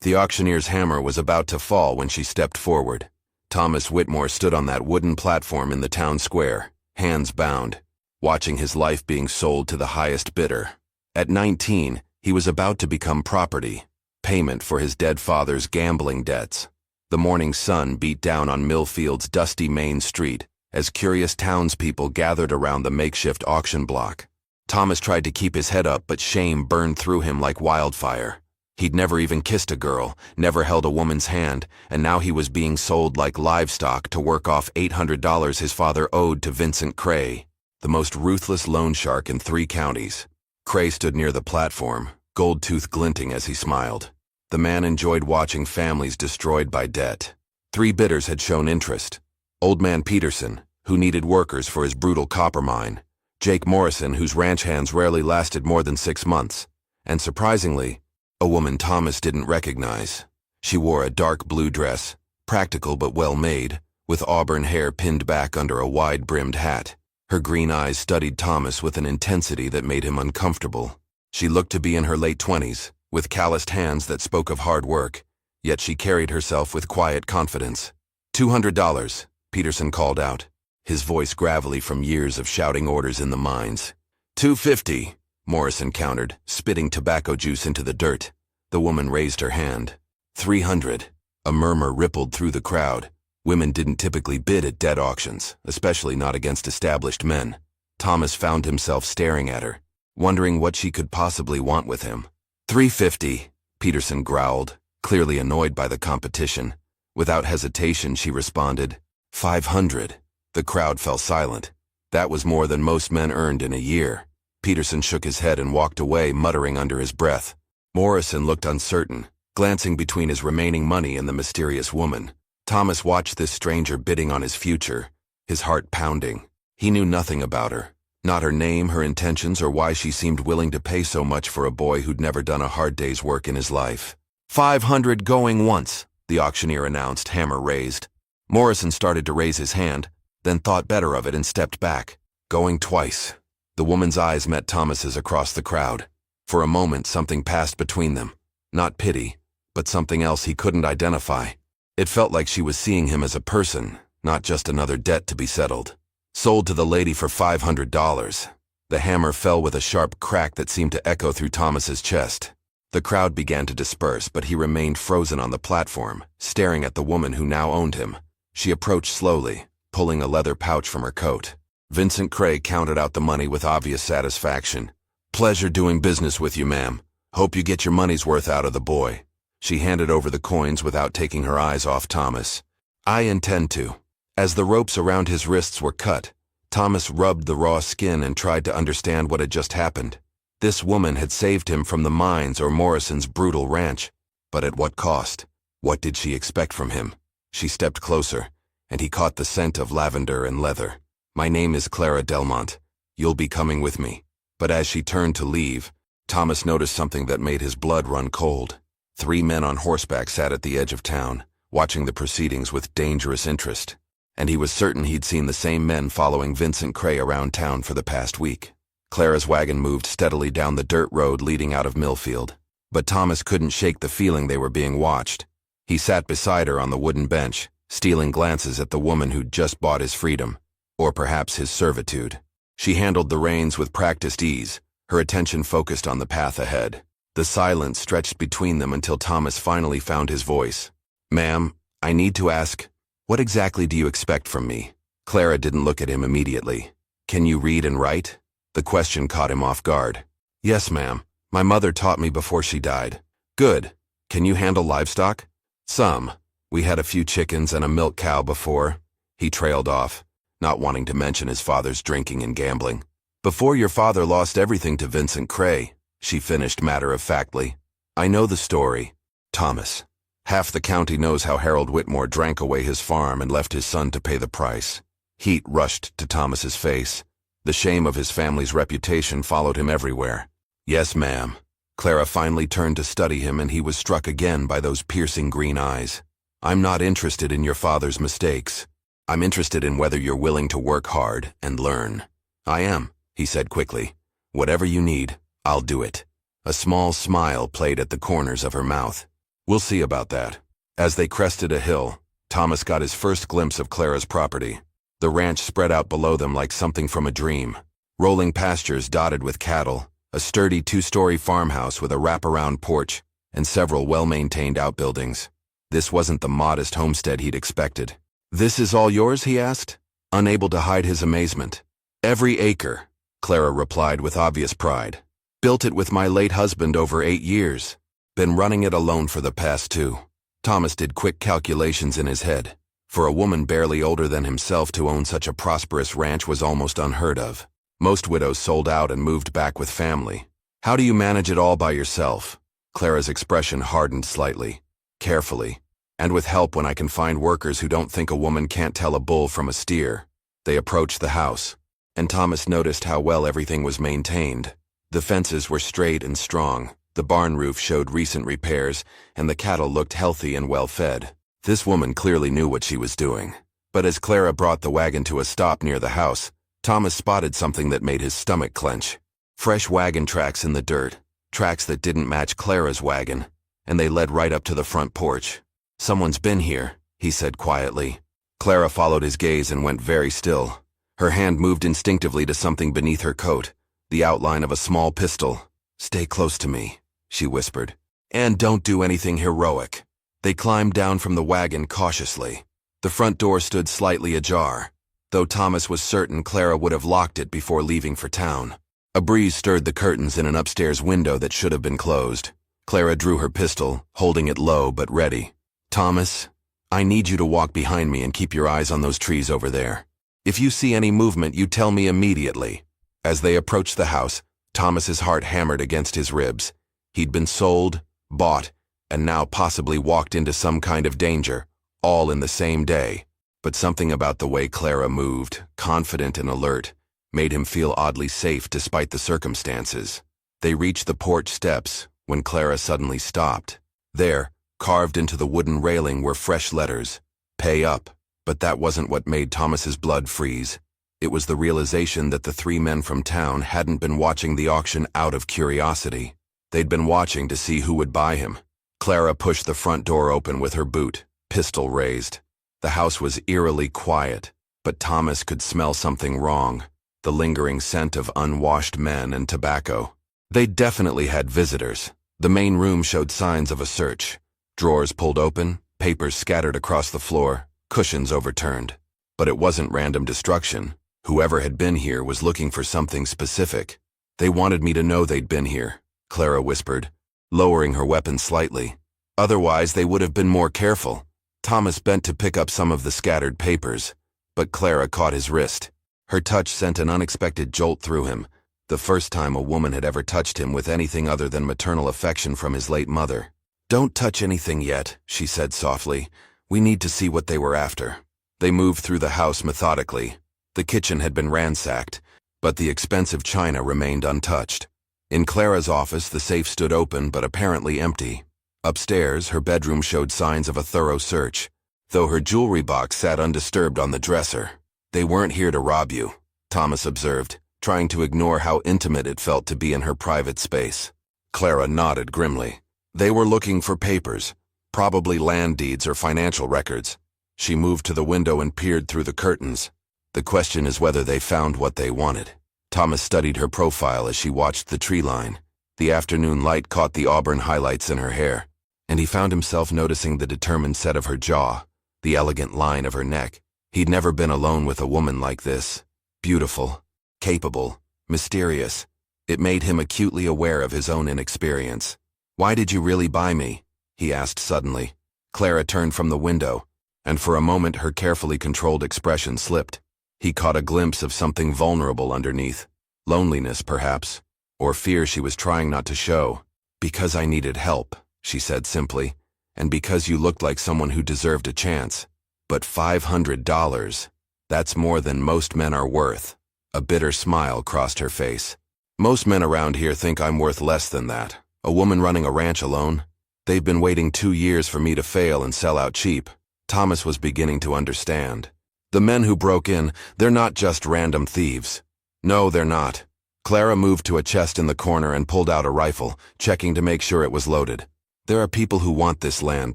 The auctioneer's hammer was about to fall when she stepped forward. Thomas Whitmore stood on that wooden platform in the town square, hands bound, watching his life being sold to the highest bidder. At 19, he was about to become property, payment for his dead father's gambling debts. The morning sun beat down on Millfield's dusty main street as curious townspeople gathered around the makeshift auction block. Thomas tried to keep his head up, but shame burned through him like wildfire. He'd never even kissed a girl, never held a woman's hand, and now he was being sold like livestock to work off $800 his father owed to Vincent Cray, the most ruthless loan shark in 3 counties. Cray stood near the platform, gold tooth glinting as he smiled. The man enjoyed watching families destroyed by debt. 3 bidders had shown interest. Old Man Peterson, who needed workers for his brutal copper mine. Jake Morrison, whose ranch hands rarely lasted more than 6 months. And surprisingly, a woman Thomas didn't recognize. She wore a dark blue dress, practical but well-made, with auburn hair pinned back under a wide-brimmed hat. Her green eyes studied Thomas with an intensity that made him uncomfortable. She looked to be in her late 20s, with calloused hands that spoke of hard work, yet she carried herself with quiet confidence. $200, Peterson called out, his voice gravelly from years of shouting orders in the mines. $250, Morrison countered, spitting tobacco juice into the dirt. The woman raised her hand. $300. A murmur rippled through the crowd. Women didn't typically bid at debt auctions, especially not against established men. Thomas found himself staring at her, wondering what she could possibly want with him. $350, Peterson growled, clearly annoyed by the competition. Without hesitation, she responded, $500. The crowd fell silent. That was more than most men earned in a year. Peterson shook his head and walked away, muttering under his breath. Morrison looked uncertain, glancing between his remaining money and the mysterious woman. Thomas watched this stranger bidding on his future, his heart pounding. He knew nothing about her, not her name, her intentions, or why she seemed willing to pay so much for a boy who'd never done a hard day's work in his life. $500 going once, the auctioneer announced, hammer raised. Morrison started to raise his hand, then thought better of it and stepped back. Going twice. The woman's eyes met Thomas's across the crowd. For a moment, something passed between them. Not pity, but something else he couldn't identify. It felt like she was seeing him as a person, not just another debt to be settled. Sold to the lady for $500. The hammer fell with a sharp crack that seemed to echo through Thomas's chest. The crowd began to disperse, but he remained frozen on the platform, staring at the woman who now owned him. She approached slowly, pulling a leather pouch from her coat. Vincent Cray counted out the money with obvious satisfaction. "Pleasure doing business with you, ma'am. Hope you get your money's worth out of the boy." She handed over the coins without taking her eyes off Thomas. "I intend to." As the ropes around his wrists were cut, Thomas rubbed the raw skin and tried to understand what had just happened. This woman had saved him from the mines or Morrison's brutal ranch. But at what cost? What did she expect from him? She stepped closer, and he caught the scent of lavender and leather. "My name is Clara Delmont. You'll be coming with me." But as she turned to leave, Thomas noticed something that made his blood run cold. 3 men on horseback sat at the edge of town, watching the proceedings with dangerous interest. And he was certain he'd seen the same men following Vincent Cray around town for the past week. Clara's wagon moved steadily down the dirt road leading out of Millfield. But Thomas couldn't shake the feeling they were being watched. He sat beside her on the wooden bench, stealing glances at the woman who'd just bought his freedom, or perhaps his servitude. She handled the reins with practiced ease, her attention focused on the path ahead. The silence stretched between them until Thomas finally found his voice. "Ma'am, I need to ask, what exactly do you expect from me?" Clara didn't look at him immediately. "Can you read and write?" The question caught him off guard. "Yes, ma'am. My mother taught me before she died." "Good. Can you handle livestock?" "Some. We had a few chickens and a milk cow before." He trailed off, not wanting to mention his father's drinking and gambling. "Before your father lost everything to Vincent Cray," she finished matter-of-factly. "I know the story, Thomas. Half the county knows how Harold Whitmore drank away his farm and left his son to pay the price." Heat rushed to Thomas's face. The shame of his family's reputation followed him everywhere. "Yes, ma'am." Clara finally turned to study him, and he was struck again by those piercing green eyes. "I'm not interested in your father's mistakes. I'm interested in whether you're willing to work hard and learn." "I am," he said quickly. "Whatever you need, I'll do it." A small smile played at the corners of her mouth. We'll see about that. As they crested a hill, Thomas got his first glimpse of Clara's property. The ranch spread out below them like something from a dream. Rolling pastures dotted with cattle, a sturdy two-story farmhouse with a wraparound porch, and several well-maintained outbuildings. This wasn't the modest homestead he'd expected. "This is all yours?" he asked, unable to hide his amazement. "Every acre," Clara replied with obvious pride. "Built it with my late husband over 8 years. Been running it alone for the past 2. Thomas did quick calculations in his head. For a woman barely older than himself to own such a prosperous ranch was almost unheard of. Most widows sold out and moved back with family. "How do you manage it all by yourself?" Clara's expression hardened slightly. "Carefully. And with help when I can find workers who don't think a woman can't tell a bull from a steer." They approached the house, and Thomas noticed how well everything was maintained. The fences were straight and strong, the barn roof showed recent repairs, and the cattle looked healthy and well-fed. This woman clearly knew what she was doing. But as Clara brought the wagon to a stop near the house, Thomas spotted something that made his stomach clench. Fresh wagon tracks in the dirt, tracks that didn't match Clara's wagon, and they led right up to the front porch. "Someone's been here," he said quietly. Clara followed his gaze and went very still. Her hand moved instinctively to something beneath her coat, the outline of a small pistol. "Stay close to me," she whispered. "And don't do anything heroic." They climbed down from the wagon cautiously. The front door stood slightly ajar, though Thomas was certain Clara would have locked it before leaving for town. A breeze stirred the curtains in an upstairs window that should have been closed. Clara drew her pistol, holding it low but ready. "Thomas, I need you to walk behind me and keep your eyes on those trees over there. If you see any movement, you tell me immediately." As they approached the house, Thomas's heart hammered against his ribs. He'd been sold, bought, and now possibly walked into some kind of danger, all in the same day. But something about the way Clara moved, confident and alert, made him feel oddly safe despite the circumstances. They reached the porch steps when Clara suddenly stopped. There, carved into the wooden railing, were fresh letters, "Pay up." But that wasn't what made Thomas's blood freeze. It was the realization that the 3 men from town hadn't been watching the auction out of curiosity. They'd been watching to see who would buy him. Clara pushed the front door open with her boot, pistol raised. The house was eerily quiet, but Thomas could smell something wrong, the lingering scent of unwashed men and tobacco. They definitely had visitors. The main room showed signs of a search. Drawers pulled open, papers scattered across the floor, cushions overturned. But it wasn't random destruction. Whoever had been here was looking for something specific. "They wanted me to know they'd been here," Clara whispered, lowering her weapon slightly. "Otherwise, they would have been more careful." Thomas bent to pick up some of the scattered papers, but Clara caught his wrist. Her touch sent an unexpected jolt through him, the first time a woman had ever touched him with anything other than maternal affection from his late mother. "Don't touch anything yet," she said softly. "We need to see what they were after." They moved through the house methodically. The kitchen had been ransacked, but the expensive china remained untouched. In Clara's office, the safe stood open but apparently empty. Upstairs, her bedroom showed signs of a thorough search, though her jewelry box sat undisturbed on the dresser. "They weren't here to rob you," Thomas observed, trying to ignore how intimate it felt to be in her private space. Clara nodded grimly. "They were looking for papers, probably land deeds or financial records." She moved to the window and peered through the curtains. "The question is whether they found what they wanted." Thomas studied her profile as she watched the tree line. The afternoon light caught the auburn highlights in her hair, and he found himself noticing the determined set of her jaw, the elegant line of her neck. He'd never been alone with a woman like this. Beautiful, capable, mysterious. It made him acutely aware of his own inexperience. "Why did you really buy me?" he asked suddenly. Clara turned from the window, and for a moment her carefully controlled expression slipped. He caught a glimpse of something vulnerable underneath. Loneliness, perhaps, or fear she was trying not to show. "Because I needed help," she said simply, "and because you looked like someone who deserved a chance. But $500, that's more than most men are worth." A bitter smile crossed her face. "Most men around here think I'm worth less than that. A woman running a ranch alone? They've been waiting 2 years for me to fail and sell out cheap." Thomas was beginning to understand. The men who broke in, they're not just random thieves. No, they're not. Clara moved to a chest in the corner and pulled out a rifle, checking to make sure it was loaded. There are people who want this land,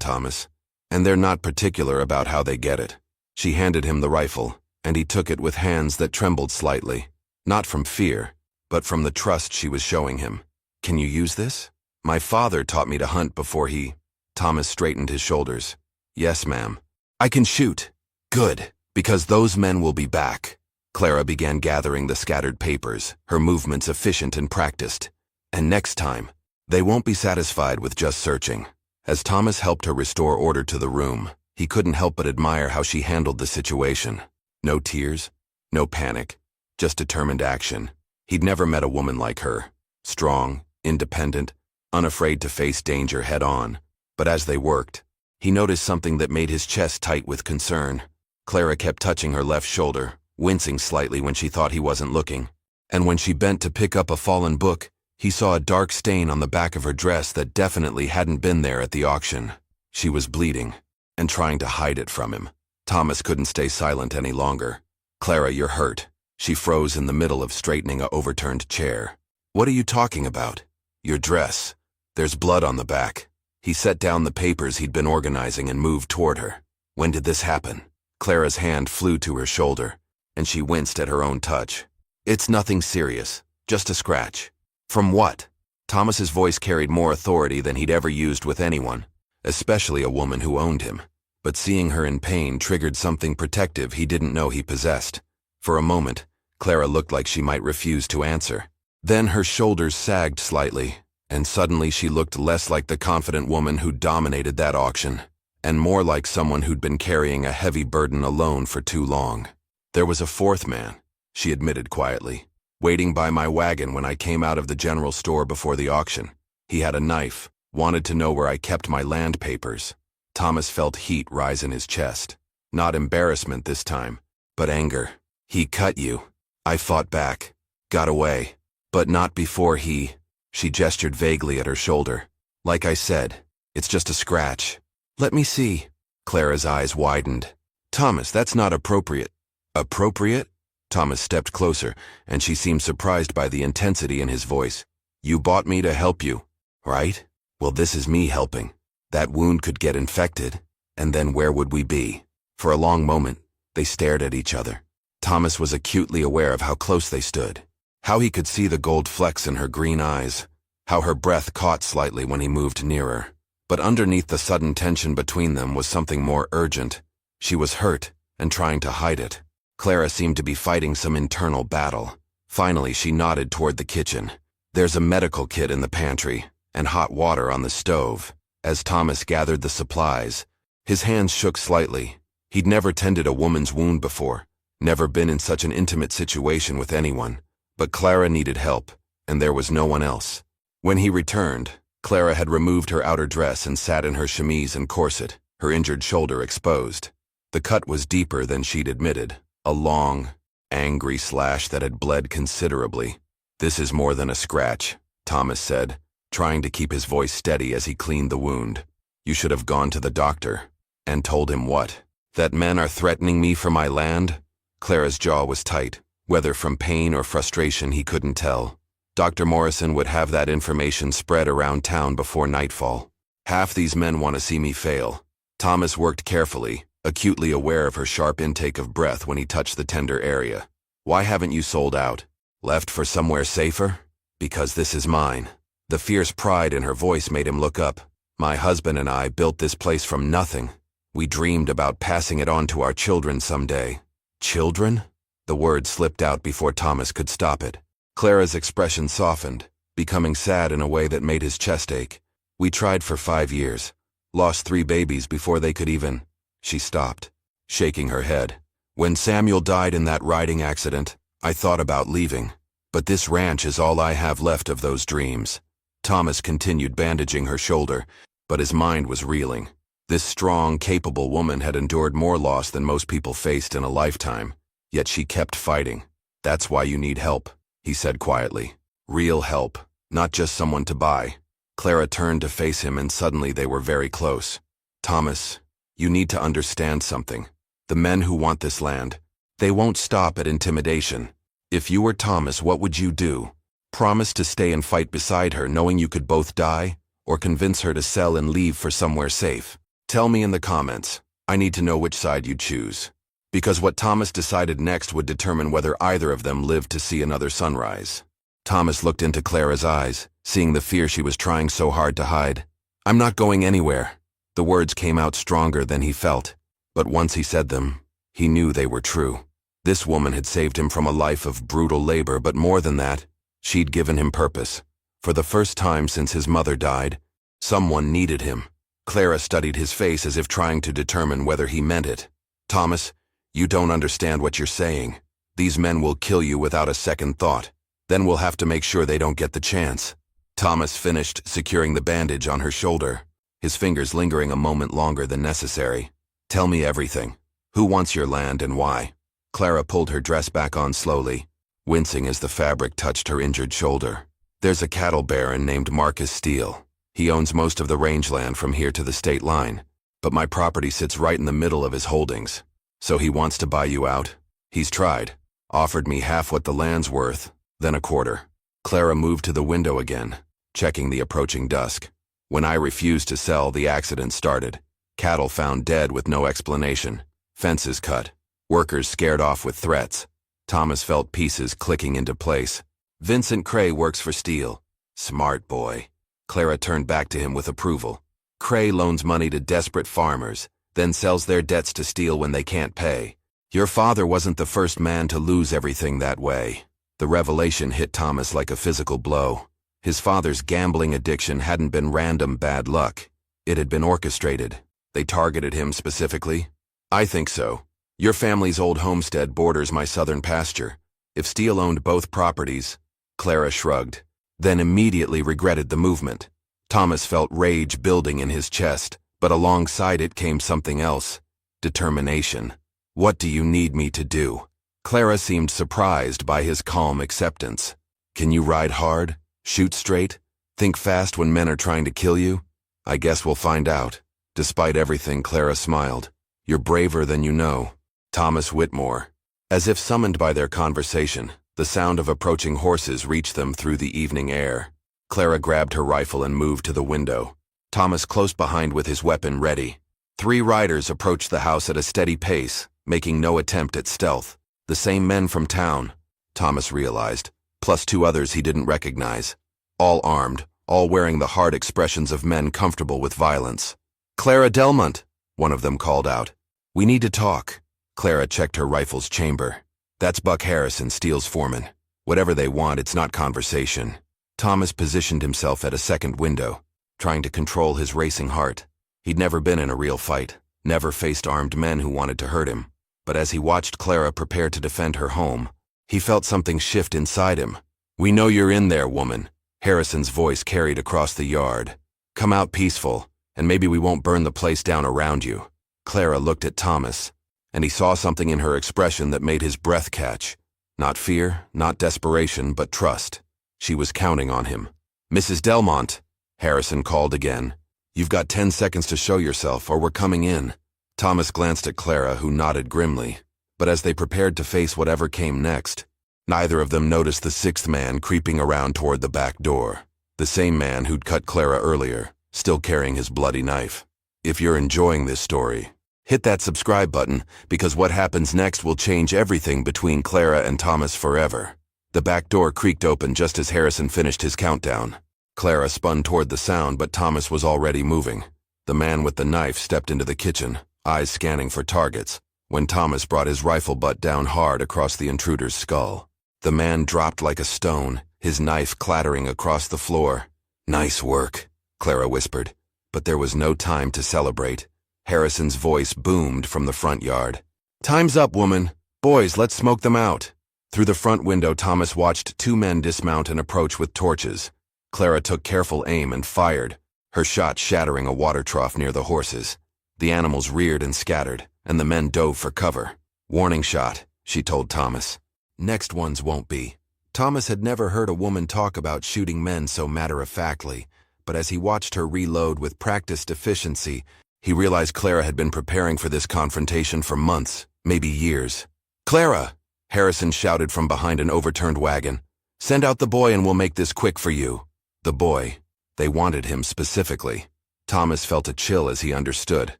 Thomas, and they're not particular about how they get it. She handed him the rifle, and he took it with hands that trembled slightly, not from fear, but from the trust she was showing him. Can you use this? My father taught me to hunt before he... Thomas straightened his shoulders. Yes, ma'am. I can shoot. Good, because those men will be back. Clara began gathering the scattered papers, her movements efficient and practiced. And next time, they won't be satisfied with just searching. As Thomas helped her restore order to the room, he couldn't help but admire how she handled the situation. No tears, no panic, just determined action. He'd never met a woman like her. Strong, independent, unafraid to face danger head-on. But as they worked, he noticed something that made his chest tight with concern. Clara kept touching her left shoulder, wincing slightly when she thought he wasn't looking. And when she bent to pick up a fallen book, he saw a dark stain on the back of her dress that definitely hadn't been there at the auction. She was bleeding, and trying to hide it from him. Thomas couldn't stay silent any longer. Clara, you're hurt. She froze in the middle of straightening a overturned chair. What are you talking about? Your dress. There's blood on the back. He set down the papers he'd been organizing and moved toward her. When did this happen? Clara's hand flew to her shoulder, and she winced at her own touch. It's nothing serious, just a scratch. From what? Thomas's voice carried more authority than he'd ever used with anyone, especially a woman who owned him. But seeing her in pain triggered something protective he didn't know he possessed. For a moment, Clara looked like she might refuse to answer. Then her shoulders sagged slightly, and suddenly she looked less like the confident woman who'd dominated that auction, and more like someone who'd been carrying a heavy burden alone for too long. There was a fourth man, she admitted quietly, waiting by my wagon when I came out of the general store before the auction. He had a knife, wanted to know where I kept my land papers. Thomas felt heat rise in his chest. Not embarrassment this time, but anger. He cut you. I fought back. Got away. But not before he... She gestured vaguely at her shoulder. Like I said, it's just a scratch. Let me see. Clara's eyes widened. Thomas, that's not appropriate. Appropriate? Thomas stepped closer, and she seemed surprised by the intensity in his voice. You bought me to help you, right? Well, this is me helping. That wound could get infected, and then where would we be? For a long moment, they stared at each other. Thomas was acutely aware of how close they stood, how he could see the gold flecks in her green eyes, how her breath caught slightly when he moved nearer. But underneath the sudden tension between them was something more urgent. She was hurt and trying to hide it. Clara seemed to be fighting some internal battle. Finally, she nodded toward the kitchen. There's a medical kit in the pantry, and hot water on the stove. As Thomas gathered the supplies, his hands shook slightly. He'd never tended a woman's wound before, never been in such an intimate situation with anyone. But Clara needed help, and there was no one else. When he returned, Clara had removed her outer dress and sat in her chemise and corset, her injured shoulder exposed. The cut was deeper than she'd admitted, a long, angry slash that had bled considerably. This is more than a scratch, Thomas said, trying to keep his voice steady as he cleaned the wound. You should have gone to the doctor. And told him what? That men are threatening me for my land? Clara's jaw was tight. Whether from pain or frustration, he couldn't tell. Dr. Morrison would have that information spread around town before nightfall. Half these men want to see me fail. Thomas worked carefully, acutely aware of her sharp intake of breath when he touched the tender area. Why haven't you sold out? Left for somewhere safer? Because this is mine. The fierce pride in her voice made him look up. My husband and I built this place from nothing. We dreamed about passing it on to our children someday. Children? The word slipped out before Thomas could stop it. Clara's expression softened, becoming sad in a way that made his chest ache. We tried for 5 years. Lost 3 babies before they could even... She stopped, shaking her head. When Samuel died in that riding accident, I thought about leaving. But this ranch is all I have left of those dreams. Thomas continued bandaging her shoulder, but his mind was reeling. This strong, capable woman had endured more loss than most people faced in a lifetime. Yet she kept fighting. That's why you need help, he said quietly. Real help, not just someone to buy. Clara turned to face him, and suddenly they were very close. Thomas, you need to understand something. The men who want this land, they won't stop at intimidation. If you were Thomas, what would you do? Promise to stay and fight beside her, knowing you could both die? or convince her to sell and leave for somewhere safe? Tell me in the comments. I need to know which side you'd choose. Because what Thomas decided next would determine whether either of them lived to see another sunrise. Thomas looked into Clara's eyes, seeing the fear she was trying so hard to hide. "I'm not going anywhere." The words came out stronger than he felt, but once he said them, he knew they were true. This woman had saved him from a life of brutal labor, but more than that, she'd given him purpose. For the first time since his mother died, someone needed him. Clara studied his face as if trying to determine whether he meant it. "Thomas, you don't understand what you're saying. These men will kill you without a second thought. Then we'll have to make sure they don't get the chance." Thomas finished securing the bandage on her shoulder, his fingers lingering a moment longer than necessary. "Tell me everything. Who wants your land and why?" Clara pulled her dress back on slowly, wincing as the fabric touched her injured shoulder. "There's a cattle baron named Marcus Steele. He owns most of the rangeland from here to the state line, but my property sits right in the middle of his holdings. So he wants to buy you out. He's tried. Offered me half what the land's worth, then a quarter." Clara moved to the window again, checking the approaching dusk. "When I refused to sell, the accident started. Cattle found dead with no explanation. Fences cut. Workers scared off with threats." Thomas felt pieces clicking into place. "Vincent Cray works for Steele. Smart boy." Clara turned back to him with approval. "Cray loans money to desperate farmers, then sells their debts to Steele when they can't pay. Your father wasn't the first man to lose everything that way." The revelation hit Thomas like a physical blow. His father's gambling addiction hadn't been random bad luck. It had been orchestrated. They targeted him specifically? "I think so. Your family's old homestead borders my southern pasture. If Steele owned both properties..." Clara shrugged, then immediately regretted the movement. Thomas felt rage building in his chest, but alongside it came something else: determination. "What do you need me to do?" Clara seemed surprised by his calm acceptance. "Can you ride hard? Shoot straight? Think fast when men are trying to kill you? I guess we'll find out." Despite everything, Clara smiled. "You're braver than you know." Thomas Whitmore. As if summoned by their conversation, the sound of approaching horses reached them through the evening air. Clara grabbed her rifle and moved to the window. Thomas close behind with his weapon ready. 3 riders approached the house at a steady pace, making no attempt at stealth. The same men from town, Thomas realized, plus 2 others he didn't recognize. All armed, all wearing the hard expressions of men comfortable with violence. "Clara Delmont," one of them called out. "We need to talk." Clara checked her rifle's chamber. "That's Buck Harrison, Steele's foreman. Whatever they want, it's not conversation." Thomas positioned himself at a second window, trying to control his racing heart. He'd never been in a real fight, never faced armed men who wanted to hurt him. But as he watched Clara prepare to defend her home, he felt something shift inside him. "We know you're in there, woman," Harrison's voice carried across the yard. "Come out peaceful, and maybe we won't burn the place down around you." Clara looked at Thomas, and he saw something in her expression that made his breath catch. Not fear, not desperation, but trust. She was counting on him. "Mrs. Delmont," Harrison called again. "You've got 10 seconds to show yourself, or we're coming in." Thomas glanced at Clara, who nodded grimly. But as they prepared to face whatever came next, neither of them noticed the 6th man creeping around toward the back door. The same man who'd cut Clara earlier, still carrying his bloody knife. If you're enjoying this story, hit that subscribe button, because what happens next will change everything between Clara and Thomas forever. The back door creaked open just as Harrison finished his countdown. Clara spun toward the sound, but Thomas was already moving. The man with the knife stepped into the kitchen, eyes scanning for targets, when Thomas brought his rifle butt down hard across the intruder's skull. The man dropped like a stone, his knife clattering across the floor. "Nice work," Clara whispered, but there was no time to celebrate. Harrison's voice boomed from the front yard. "Time's up, woman. Boys, let's smoke them out." Through the front window, Thomas watched 2 men dismount and approach with torches. Clara took careful aim and fired, her shot shattering a water trough near the horses. The animals reared and scattered, and the men dove for cover. "Warning shot," she told Thomas. "Next ones won't be." Thomas had never heard a woman talk about shooting men so matter-of-factly, but as he watched her reload with practiced efficiency, he realized Clara had been preparing for this confrontation for months, maybe years. "Clara!" Harrison shouted from behind an overturned wagon. "Send out the boy and we'll make this quick for you." The boy, They wanted him specifically. Thomas felt a chill as he understood.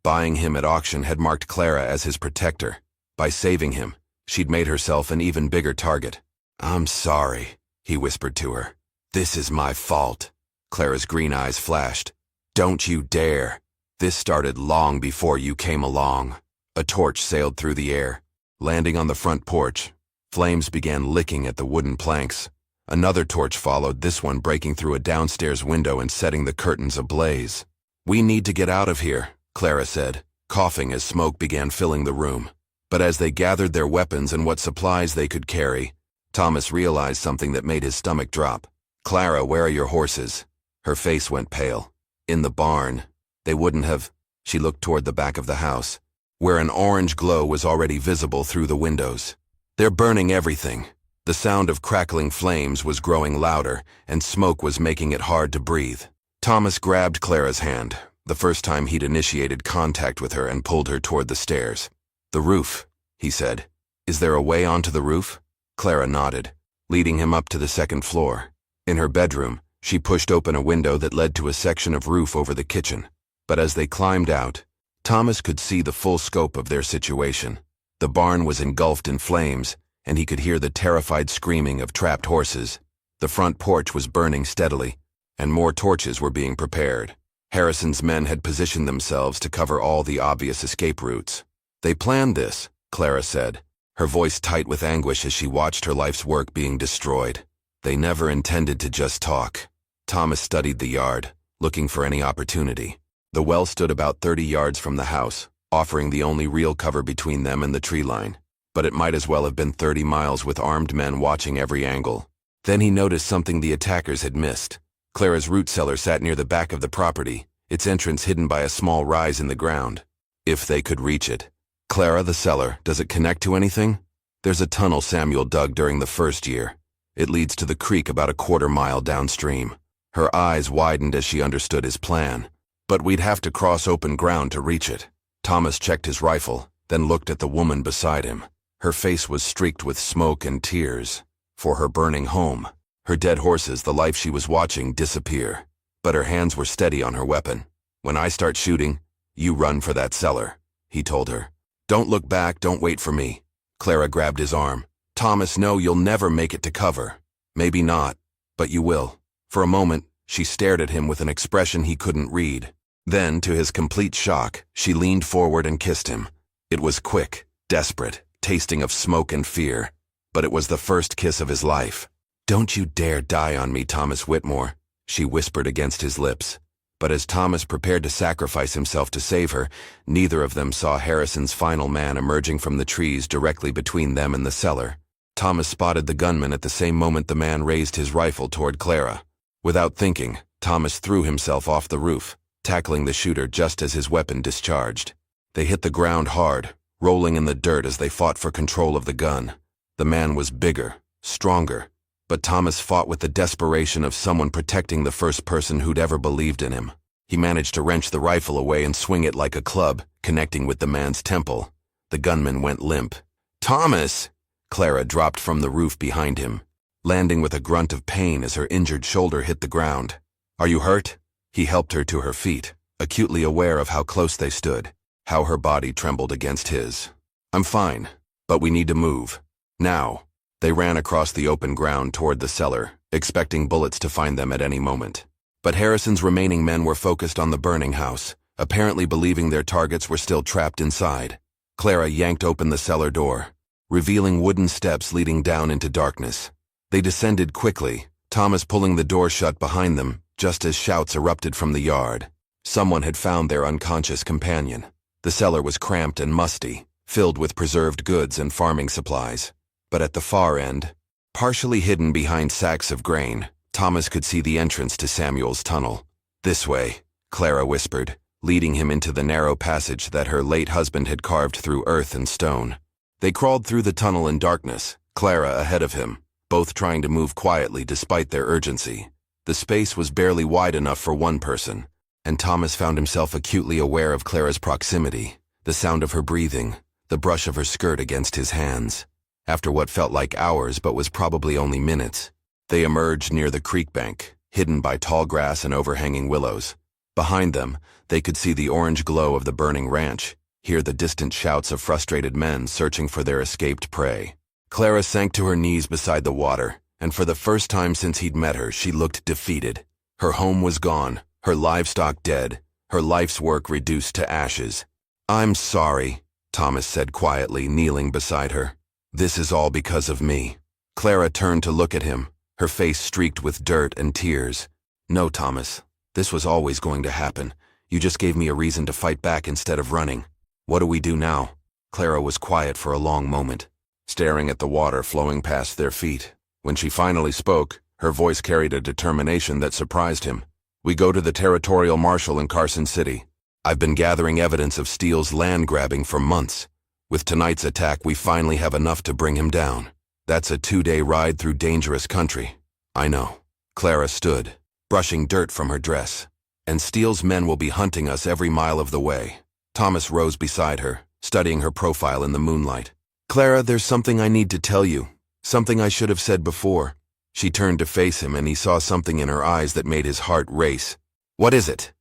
Buying him at auction had marked Clara as his protector. By saving him, she'd made herself an even bigger target. "I'm sorry," he whispered to her. "This is my fault." Clara's green eyes flashed. "Don't you dare. This started long before you came along." A torch sailed through the air, landing on the front porch. Flames began licking at the wooden planks. Another torch followed, this one breaking through a downstairs window and setting the curtains ablaze. "We need to get out of here," Clara said, coughing as smoke began filling the room. But as they gathered their weapons and what supplies they could carry, Thomas realized something that made his stomach drop. "Clara, where are your horses?" Her face went pale. "In the barn. They wouldn't have." She looked toward the back of the house, where an orange glow was already visible through the windows. "They're burning everything." The sound of crackling flames was growing louder, and smoke was making it hard to breathe. Thomas grabbed Clara's hand, the first time he'd initiated contact with her, and pulled her toward the stairs. "The roof," he said. "Is there a way onto the roof?" Clara nodded, leading him up to the second floor. In her bedroom, she pushed open a window that led to a section of roof over the kitchen. But as they climbed out, Thomas could see the full scope of their situation. The barn was engulfed in flames, and he could hear the terrified screaming of trapped horses. The front porch was burning steadily, and more torches were being prepared. Harrison's men had positioned themselves to cover all the obvious escape routes. "They planned this," Clara said, her voice tight with anguish as she watched her life's work being destroyed. "They never intended to just talk." Thomas studied the yard, looking for any opportunity. The well stood about 30 yards from the house, offering the only real cover between them and the tree line. But it might as well have been 30 miles with armed men watching every angle. Then he noticed something the attackers had missed. Clara's root cellar sat near the back of the property, its entrance hidden by a small rise in the ground. If they could reach it. "Clara, the cellar, does it connect to anything?" "There's a tunnel Samuel dug during the first year. It leads to the creek about a quarter-mile downstream." Her eyes widened as she understood his plan. "But we'd have to cross open ground to reach it." Thomas checked his rifle, then looked at the woman beside him. Her face was streaked with smoke and tears. For her burning home, her dead horses, the life she was watching disappear. But her hands were steady on her weapon. "When I start shooting, you run for that cellar," he told her. "Don't look back, don't wait for me." Clara grabbed his arm. "Thomas, no, you'll never make it to cover." "Maybe not, but you will." For a moment, she stared at him with an expression he couldn't read. Then, to his complete shock, she leaned forward and kissed him. It was quick, desperate, tasting of smoke and fear, but it was the first kiss of his life. "Don't you dare die on me, Thomas Whitmore," she whispered against his lips. But as Thomas prepared to sacrifice himself to save her, neither of them saw Harrison's final man emerging from the trees directly between them and the cellar. Thomas spotted the gunman at the same moment the man raised his rifle toward Clara. Without thinking, Thomas threw himself off the roof, tackling the shooter just as his weapon discharged. They hit the ground hard, rolling in the dirt as they fought for control of the gun. The man was bigger, stronger, but Thomas fought with the desperation of someone protecting the first person who'd ever believed in him. He managed to wrench the rifle away and swing it like a club, connecting with the man's temple. The gunman went limp. "Thomas!" Clara dropped from the roof behind him, landing with a grunt of pain as her injured shoulder hit the ground. "Are you hurt?" He helped her to her feet, acutely aware of how close they stood, how her body trembled against his. "I'm fine, but we need to move. Now." They ran across the open ground toward the cellar, expecting bullets to find them at any moment. But Harrison's remaining men were focused on the burning house, apparently believing their targets were still trapped inside. Clara yanked open the cellar door, revealing wooden steps leading down into darkness. They descended quickly, Thomas pulling the door shut behind them, just as shouts erupted from the yard. Someone had found their unconscious companion. The cellar was cramped and musty, filled with preserved goods and farming supplies. But at the far end, partially hidden behind sacks of grain, Thomas could see the entrance to Samuel's tunnel. "This way," Clara whispered, leading him into the narrow passage that her late husband had carved through earth and stone. They crawled through the tunnel in darkness, Clara ahead of him, both trying to move quietly despite their urgency. The space was barely wide enough for one person, and Thomas found himself acutely aware of Clara's proximity, the sound of her breathing, the brush of her skirt against his hands. After what felt like hours but was probably only minutes, they emerged near the creek bank, hidden by tall grass and overhanging willows. Behind them, they could see the orange glow of the burning ranch, hear the distant shouts of frustrated men searching for their escaped prey. Clara sank to her knees beside the water, and for the first time since he'd met her, she looked defeated. Her home was gone, her livestock dead, her life's work reduced to ashes. "I'm sorry," Thomas said quietly, kneeling beside her. "This is all because of me." Clara turned to look at him, her face streaked with dirt and tears. "No, Thomas, this was always going to happen. You just gave me a reason to fight back instead of running. What do we do now?" Clara was quiet for a long moment, staring at the water flowing past their feet. When she finally spoke, her voice carried a determination that surprised him. "We go to the territorial marshal in Carson City. I've been gathering evidence of Steele's land grabbing for months. With tonight's attack, we finally have enough to bring him down. That's a 2-day ride through dangerous country." "I know." Clara stood, brushing dirt from her dress. "And Steele's men will be hunting us every mile of the way." Thomas rose beside her, studying her profile in the moonlight. "Clara, there's something I need to tell you. Something I should have said before." She turned to face him, and he saw something in her eyes that made his heart race. "What is it?"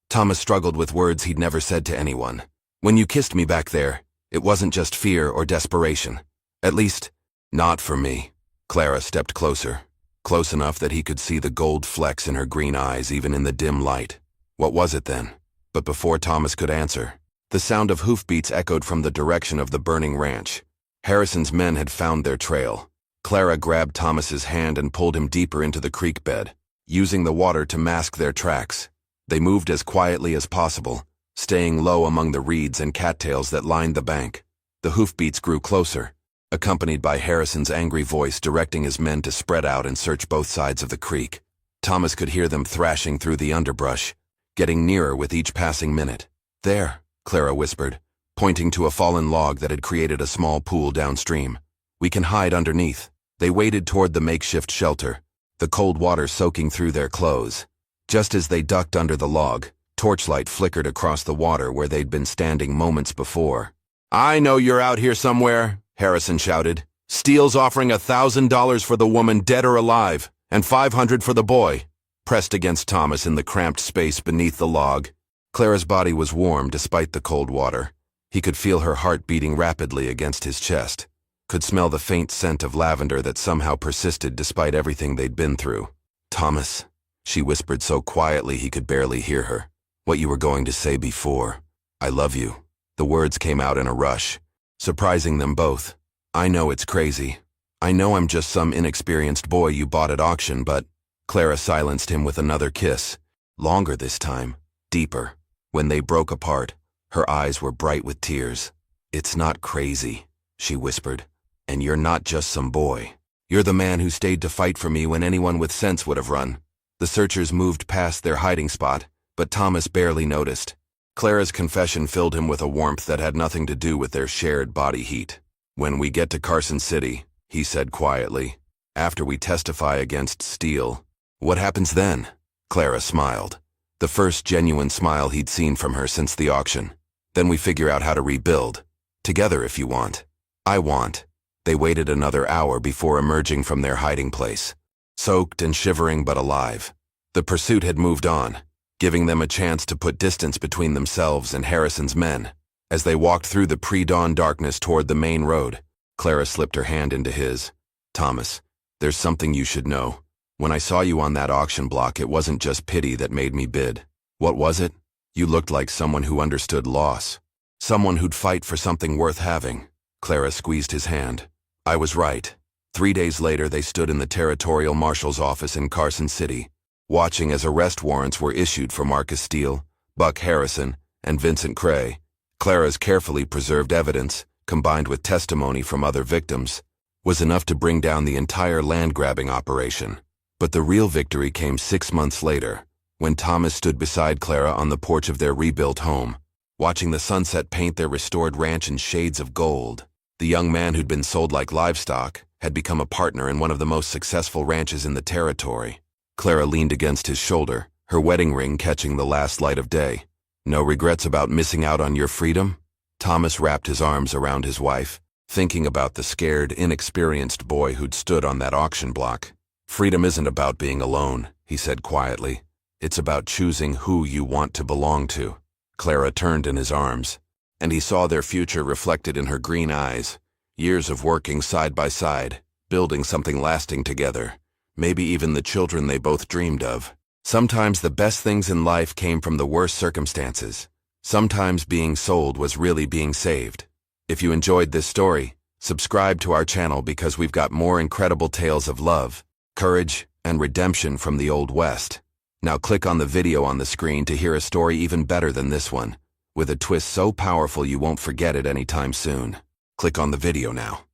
Thomas struggled with words he'd never said to anyone. "When you kissed me back there, it wasn't just fear or desperation. At least, not for me." Clara stepped closer, close enough that he could see the gold flecks in her green eyes even in the dim light. "What was it then?" But before Thomas could answer, the sound of hoofbeats echoed from the direction of the burning ranch. Harrison's men had found their trail. Clara grabbed Thomas's hand and pulled him deeper into the creek bed, using the water to mask their tracks. They moved as quietly as possible, staying low among the reeds and cattails that lined the bank. The hoofbeats grew closer, accompanied by Harrison's angry voice directing his men to spread out and search both sides of the creek. Thomas could hear them thrashing through the underbrush, getting nearer with each passing minute. "There," Clara whispered, pointing to a fallen log that had created a small pool downstream. "We can hide underneath." They waded toward the makeshift shelter, the cold water soaking through their clothes. Just as they ducked under the log, torchlight flickered across the water where they'd been standing moments before. "I know you're out here somewhere," Harrison shouted. "Steele's offering $1,000 for the woman dead or alive, and $500 for the boy." Pressed against Thomas in the cramped space beneath the log, Clara's body was warm despite the cold water. He could feel her heart beating rapidly against his chest, could smell the faint scent of lavender that somehow persisted despite everything they'd been through. "Thomas," she whispered so quietly he could barely hear her. "What you were going to say before. I love you." The words came out in a rush, surprising them both. "I know it's crazy. I know I'm just some inexperienced boy you bought at auction, but—" Clara silenced him with another kiss, longer this time, deeper. When they broke apart, her eyes were bright with tears. "It's not crazy," she whispered. "And you're not just some boy. You're the man who stayed to fight for me when anyone with sense would have run." The searchers moved past their hiding spot, but Thomas barely noticed. Clara's confession filled him with a warmth that had nothing to do with their shared body heat. "When we get to Carson City," he said quietly, "after we testify against Steele, what happens then?" Clara smiled, the first genuine smile he'd seen from her since the auction. "Then we figure out how to rebuild. Together if you want." "I want." They waited another hour before emerging from their hiding place, soaked and shivering but alive. The pursuit had moved on, giving them a chance to put distance between themselves and Harrison's men. As they walked through the pre-dawn darkness toward the main road, Clara slipped her hand into his. "Thomas, there's something you should know. When I saw you on that auction block, it wasn't just pity that made me bid. What was it? You looked like someone who understood loss. Someone who'd fight for something worth having." Clara squeezed his hand. "I was right." 3 days later, they stood in the territorial marshal's office in Carson City, watching as arrest warrants were issued for Marcus Steele, Buck Harrison, and Vincent Cray. Clara's carefully preserved evidence, combined with testimony from other victims, was enough to bring down the entire land-grabbing operation. But the real victory came 6 months later, when Thomas stood beside Clara on the porch of their rebuilt home, watching the sunset paint their restored ranch in shades of gold. The young man who'd been sold like livestock had become a partner in one of the most successful ranches in the territory. Clara leaned against his shoulder, her wedding ring catching the last light of day. "No regrets about missing out on your freedom?" Thomas wrapped his arms around his wife, thinking about the scared, inexperienced boy who'd stood on that auction block. Freedom isn't about being alone, he said quietly. It's about choosing who you want to belong to. Clara turned in his arms, and he saw their future reflected in her green eyes. Years of working side by side, building something lasting together. Maybe even the children they both dreamed of. Sometimes the best things in life came from the worst circumstances. Sometimes being sold was really being saved. If you enjoyed this story, subscribe to our channel because we've got more incredible tales of love, courage, and redemption from the Old West. Now click on the video on the screen to hear a story even better than this one, with a twist so powerful you won't forget it anytime soon. Click on the video now.